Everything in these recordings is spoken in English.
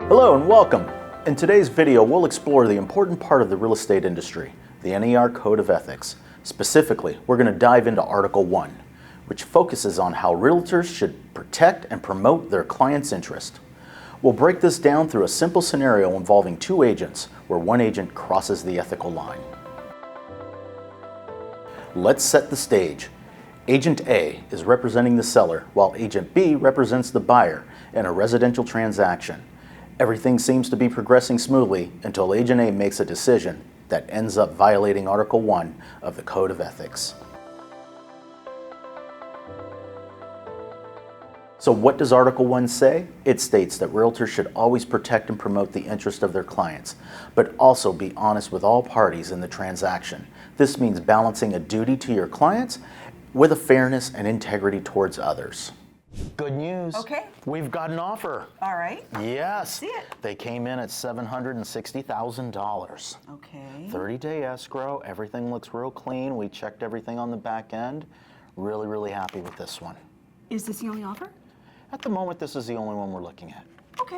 Hello and welcome. In today's video, we'll explore the important part of the real estate industry, the NAR Code of Ethics. Specifically, we're going to dive into Article 1, which focuses on how realtors should protect and promote their clients' interest. We'll break this down through a simple scenario involving two agents, where one agent crosses the ethical line. Let's set the stage. Agent A is representing the seller, while Agent B represents the buyer in a residential transaction. Everything seems to be progressing smoothly until Agent A makes a decision that ends up violating Article 1 of the Code of Ethics. So what does Article 1 say? It states that realtors should always protect and promote the interest of their clients, but also be honest with all parties in the transaction. This means balancing a duty to your clients with a fairness and integrity towards others. Good news. Okay. We've got an offer. All right. Yes. Let's see it. They came in at $760,000. Okay. 30-day escrow. Everything looks real clean. We checked everything on the back end. Really happy with this one. Is this the only offer? At the moment, this is the only one we're looking at. Okay.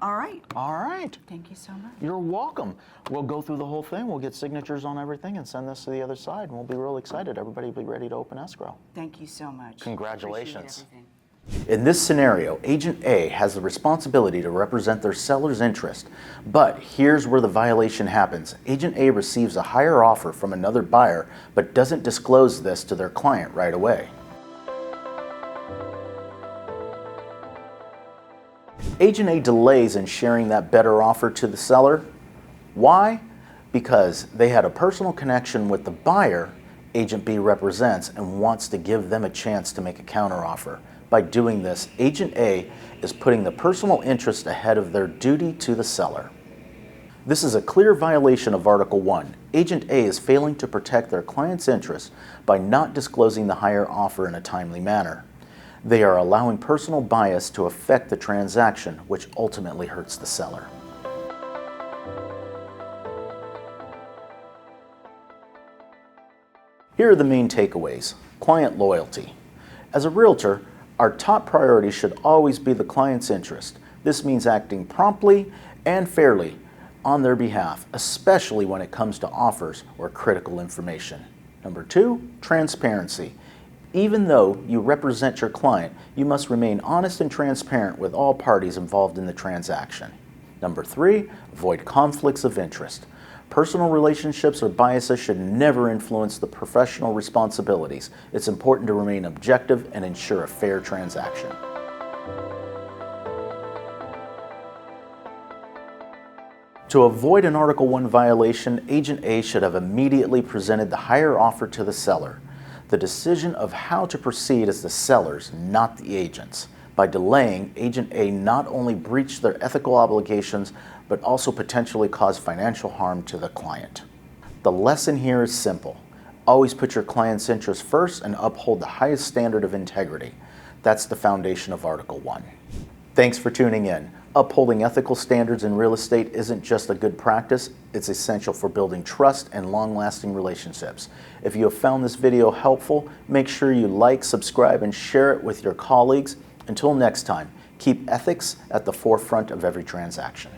All right. All right. Thank you so much. You're welcome. We'll go through the whole thing. We'll get signatures on everything and send this to the other side. And we'll be real excited. Everybody will be ready to open escrow. Thank you so much. Congratulations. Appreciate everything. In this scenario, Agent A has the responsibility to represent their seller's interest. But here's where the violation happens. Agent A receives a higher offer from another buyer, but doesn't disclose this to their client right away. Agent A delays in sharing that better offer to the seller. Why? Because they had a personal connection with the buyer Agent B represents and wants to give them a chance to make a counteroffer. By doing this, Agent A is putting the personal interest ahead of their duty to the seller. This is a clear violation of Article 1. Agent A is failing to protect their client's interest by not disclosing the higher offer in a timely manner. They are allowing personal bias to affect the transaction, which ultimately hurts the seller. Here are the main takeaways. Client loyalty. As a realtor, our top priority should always be the client's interest. This means acting promptly and fairly on their behalf, especially when it comes to offers or critical information. Number 2, transparency. Even though you represent your client, you must remain honest and transparent with all parties involved in the transaction. Number 3, avoid conflicts of interest. Personal relationships or biases should never influence the professional responsibilities. It's important to remain objective and ensure a fair transaction. To avoid an Article 1 violation, Agent A should have immediately presented the higher offer to the seller. The decision of how to proceed is the seller's, not the agent's. By delaying, Agent A not only breached their ethical obligations, but also potentially caused financial harm to the client. The lesson here is simple. Always put your client's interests first and uphold the highest standard of integrity. That's the foundation of Article 1. Thanks for tuning in. Upholding ethical standards in real estate isn't just a good practice, it's essential for building trust and long-lasting relationships. If you have found this video helpful, make sure you like, subscribe, and share it with your colleagues. Until next time, keep ethics at the forefront of every transaction.